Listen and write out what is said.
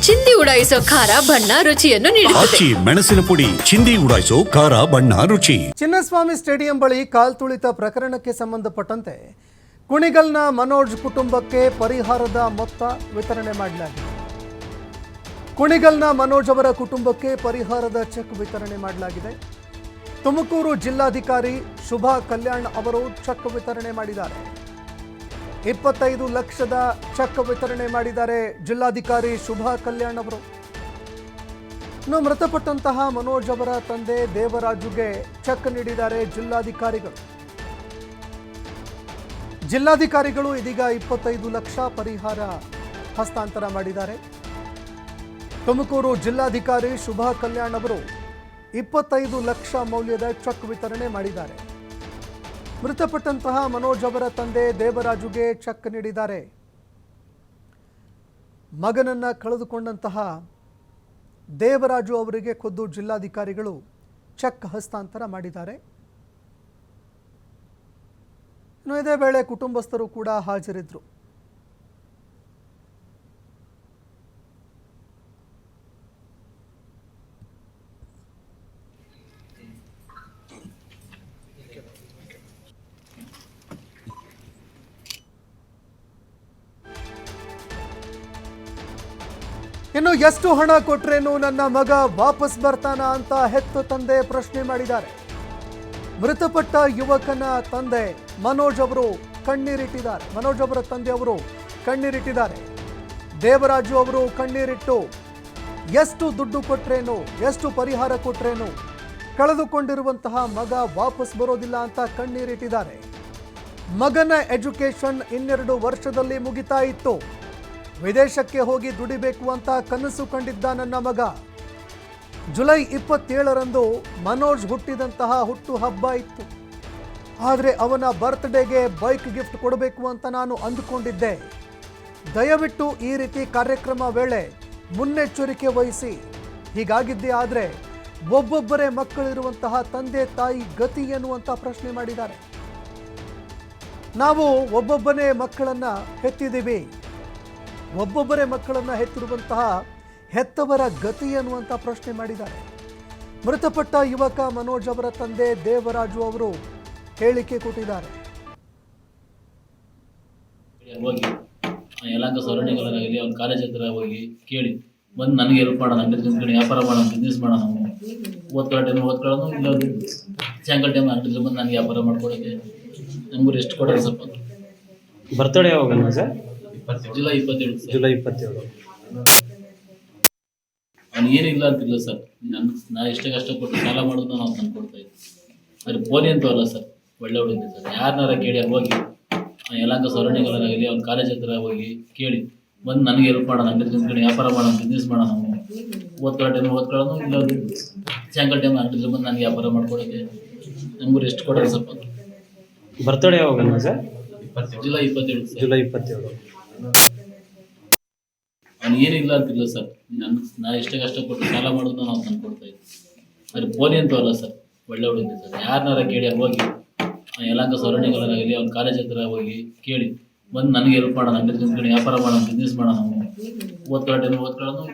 ಚಿಂದಿ ಉಡಾಯಿಸೋ ಖಾರ ಬಣ್ಣ ರುಚಿಯನ್ನು ನೀಡುತ್ತದೆ. ಆಚಿ ಮೆಣಸಿನ ಪುಡಿ ಚಿಂದಿ ಉಡಾಯಿಸೋ ಖಾರ ಬಣ್ಣ ರುಚಿ. ಚಿನ್ನಸ್ವಾಮಿ ಸ್ಟೇಡಿಯಂ ಬಳಿ ಕಾಲ್ತುಳಿತ ಪ್ರಕರಣಕ್ಕೆ ಸಂಬಂಧಪಟ್ಟಂತೆ ಕುಣಿಗಲ್ನ ಮನೋಜ್ ಕುಟುಂಬಕ್ಕೆ ಪರಿಹಾರದ ಮೊತ್ತ ವಿತರಣೆ ಮಾಡಲಾಗಿದೆ. ಕುಣಿಗಲ್ನ ಮನೋಜ್ ಅವರ ಕುಟುಂಬಕ್ಕೆ ಪರಿಹಾರದ ಚೆಕ್ ವಿತರಣೆ ಮಾಡಲಾಗಿದೆ. ತುಮಕೂರು ಜಿಲ್ಲಾಧಿಕಾರಿ ಶುಭಾ ಕಲ್ಯಾಣ್ ಅವರು ಚೆಕ್ ವಿತರಣೆ ಮಾಡಿದ್ದಾರೆ. 25 ಲಕ್ಷದ ಚೆಕ್ ವಿತರಣೆ ಮಾಡಿದ್ದಾರೆ ಜಿಲ್ಲಾಧಿಕಾರಿ ಶುಭಾ ಕಲ್ಯಾಣ್ ಅವರು. ಇನ್ನು ಮೃತಪಟ್ಟಂತಹ ಮನೋಜ್ ಅವರ ತಂದೆ ದೇವರಾಜುಗೆ ಚೆಕ್ ನೀಡಿದ್ದಾರೆ ಜಿಲ್ಲಾಧಿಕಾರಿಗಳು. ಜಿಲ್ಲಾಧಿಕಾರಿಗಳು ಇದೀಗ 25 ಲಕ್ಷ ಪರಿಹಾರ ಹಸ್ತಾಂತರ ಮಾಡಿದ್ದಾರೆ. ತುಮಕೂರು ಜಿಲ್ಲಾಧಿಕಾರಿ ಶುಭಾ ಕಲ್ಯಾಣ್ ಅವರು 25 ಲಕ್ಷ ಮೌಲ್ಯದ ಚೆಕ್ ವಿತರಣೆ ಮಾಡಿದ್ದಾರೆ. ಮೃತಪಟ್ಟಂತಹ ಮನೋಜ್ ಅವರ ತಂದೆ ದೇವರಾಜುಗೆ ಚೆಕ್ ನೀಡಿದ್ದಾರೆ. ಮಗನನ್ನ ಕಳೆದುಕೊಂಡಂತಹ ದೇವರಾಜು ಅವರಿಗೆ ಖುದ್ದು ಜಿಲ್ಲಾಧಿಕಾರಿಗಳು ಚೆಕ್ ಹಸ್ತಾಂತರ ಮಾಡಿದ್ದಾರೆ. ಇನ್ನು ಇದೇ ವೇಳೆ ಕುಟುಂಬಸ್ಥರು ಕೂಡ ಹಾಜರಿದ್ದರು. ಇನ್ನು ಎಷ್ಟು ಹಣ ಕೊಟ್ರೇನು ನನ್ನ ಮಗ ವಾಪಸ್ ಬರ್ತಾನ ಅಂತ ಹೆತ್ತ ತಂದೆ ಪ್ರಶ್ನೆ ಮಾಡಿದ್ದಾರೆ. ಮೃತಪಟ್ಟ ಯುವಕನ ತಂದೆ ಮನೋಜ್ ಅವರು ಕಣ್ಣೀರಿಟ್ಟಿದ್ದಾರೆ. ಮನೋಜ್ ಅವರ ತಂದೆ ಅವರು ಕಣ್ಣೀರಿಟ್ಟಿದ್ದಾರೆ. ದೇವರಾಜು ಅವರು ಕಣ್ಣೀರಿಟ್ಟು ಎಷ್ಟು ದುಡ್ಡು ಕೊಟ್ರೇನು, ಎಷ್ಟು ಪರಿಹಾರ ಕೊಟ್ರೇನು ಕಳೆದುಕೊಂಡಿರುವಂತಹ ಮಗ ವಾಪಸ್ ಬರೋದಿಲ್ಲ ಅಂತ ಕಣ್ಣೀರಿಟ್ಟಿದ್ದಾರೆ. ಮಗನ ಎಜುಕೇಶನ್ 12 ವರ್ಷದಲ್ಲಿ ಮುಗಿತಾ ಇತ್ತು. ವಿದೇಶಕ್ಕೆ ಹೋಗಿ ದುಡಿಬೇಕು ಅಂತ ಕನಸು ಕಂಡಿದ್ದ ನನ್ನ ಮಗ. ಜುಲೈ 27ರಂದು ಮನೋಜ್ ಹುಟ್ಟಿದಂತಹ ಹುಟ್ಟು ಹಬ್ಬ ಇತ್ತು. ಆದರೆ ಅವನ ಬರ್ತ್ಡೇಗೆ ಬೈಕ್ ಗಿಫ್ಟ್ ಕೊಡಬೇಕು ಅಂತ ನಾನು ಅಂದುಕೊಂಡಿದ್ದೆ. ದಯವಿಟ್ಟು ಈ ರೀತಿ ಕಾರ್ಯಕ್ರಮ ವೇಳೆ ಮುನ್ನೆಚ್ಚರಿಕೆ ವಹಿಸಿ. ಹೀಗಾಗಿದ್ದೇ ಆದರೆ ಒಬ್ಬೊಬ್ಬರೇ ಮಕ್ಕಳಿರುವಂತಹ ತಂದೆ ತಾಯಿ ಗತಿ ಎನ್ನುವಂಥ ಪ್ರಶ್ನೆ ಮಾಡಿದ್ದಾರೆ. ನಾವು ಒಬ್ಬೊಬ್ಬನೇ ಮಕ್ಕಳನ್ನ ಹೆತ್ತಿದ್ದೀವಿ. ಒಬ್ಬೊಬ್ಬರೇ ಮಕ್ಕಳನ್ನ ಹೆತ್ತಿರುವಂತಹ ಹೆತ್ತವರ ಗತಿ ಅನ್ನುವಂಥ ಪ್ರಶ್ನೆ ಮಾಡಿದ್ದಾರೆ. ಮೃತಪಟ್ಟ ಯುವಕ ಮನೋಜ್ ಅವರ ತಂದೆ ದೇವರಾಜು ಅವರು ಹೇಳಿಕೆ ಕೊಟ್ಟಿದ್ದಾರೆ. ಯಲಹಂಕ ಸರೌಂಡಿಂಗಲ್ಲಿ ಒಂದು ಕಾಲೇಜ್ ಹತ್ರ ಹೋಗಿ ಕೇಳಿ ಬಂದು ನನಗೆ ಹೆಲ್ಪ್ ಮಾಡೋಣ, ಅಂಗಡಿ ತುಂಬ್ಕೊಂಡು ವ್ಯಾಪಾರ ಮಾಡೋಣ, ಬಿಸ್ನೆಸ್ ಮಾಡೋಣ, ಓದ್ಕೊಳ್ಳೋ ಟೈಮ್ ಓದ್ಕೊಳ್ಳೋದು, ಇಲ್ಲ ಸಾಯಂಕಾಲ ಟೈಮ್ ಅಂಗಡಿ ಬಂದು ನನಗೆ ವ್ಯಾಪಾರ ಮಾಡ್ಕೊಡೋಕ್ಕೆ ನಮಗೂ ರೆಸ್ಟ್ ಕೊಡೋದು ಸ್ವಲ್ಪ. ಬರ್ತಡೇ ಯಾವಾಗ ಸರ್? ಜುಲೈ 27. ಜುಲೈ 27. ಅವ್ನು ಏನಿಲ್ಲ ಅಂತಿಲ್ಲ ಸರ್. ನಾ ಎಷ್ಟೇ ಕಷ್ಟಪಟ್ಟು ಸಾಲ ಮಾಡೋದು ನಾವು ತಂದು ಕೊಡ್ತಾ ಇದ್ವಿ. ಆದರೆ ಪೋಲಿ ಅಂತೂ ಅಲ್ಲ ಸರ್, ಒಳ್ಳೆ ಹುಡುಗಿ ಸರ್. ಯಾರನ್ನಾರ ಕೇಳಿ ಅಲ್ಲಿ ಹೋಗಿ ಯಲಹಂಕ ಸರೌಂಡಿಂಗಲ್ಲಿ ಒಂದು ಕಾಲೇಜ್ ಹತ್ರ ಹೋಗಿ ಕೇಳಿ ಬಂದು ನನಗೆ ಹೆಲ್ಪ್ ಮಾಡೋಣ, ಅಂಗಡಿ ತುಂಬ್ಕೊಂಡು ವ್ಯಾಪಾರ ಮಾಡೋಣ, ಬಿಸ್ನೆಸ್ ಮಾಡೋಣ, ಓದ್ಕೊಳ್ಳೋ ಟೈಮ್ ಓದ್ಕೊಳ್ಳೋದು, ಇಲ್ಲ ಸಾಯಂಕಾಲ ಟೈಮ್ ಅಂಗಡಿ ಬಂದು ನನಗೆ ವ್ಯಾಪಾರ ಮಾಡ್ಕೊಡೋಕ್ಕೆ ನಮಗೂ ರೆಸ್ಟ್ ಕೊಡೋದು ಸ್ವಲ್ಪ. ಬರ್ತಡೇ ಯಾವಾಗ ಸರ್? ಜುಲೈ 27. ಜುಲೈ 27. ಅವ್ನು ಏನಿಲ್ಲ ಅಂತಿಲ್ಲ ಸರ್. ನಾ ಎಷ್ಟೇ ಕಷ್ಟಪಟ್ಟು ಸಾಲ ಮಾಡೋದು ನಾವು ತಂದು ಕೊಡ್ತಾ ಇದ್ವಿ. ಆದರೆ ಪೋಲಿ ಅಂತೂ ಅಲ್ಲ ಸರ್, ಒಳ್ಳೆ ಹುಡುಗಿ ಸರ್. ಯಾರನ್ನಾರ ಕೇಳಿ ಅಲ್ಲಿ ಹೋಗಿ ಯಲಹಂಕ ಸರೌಂಡಿಂಗಲ್ಲಿ ಒಂದು ಕಾಲೇಜ್ ಹತ್ರ ಹೋಗಿ ಕೇಳಿ ಬಂದು ನನಗೆ ಹೆಲ್ಪ್ ಮಾಡೋಣ, ಅಂಗಡಿ ತುಂಬ್ಕೊಂಡು ವ್ಯಾಪಾರ ಮಾಡೋಣ, ಬಿಸ್ನೆಸ್ ಮಾಡೋಣ, ಓದ್ಕೊಳ್ಳೋ ಟೈಮ್ ಓದ್ಕೊಳ್ಳೋದು.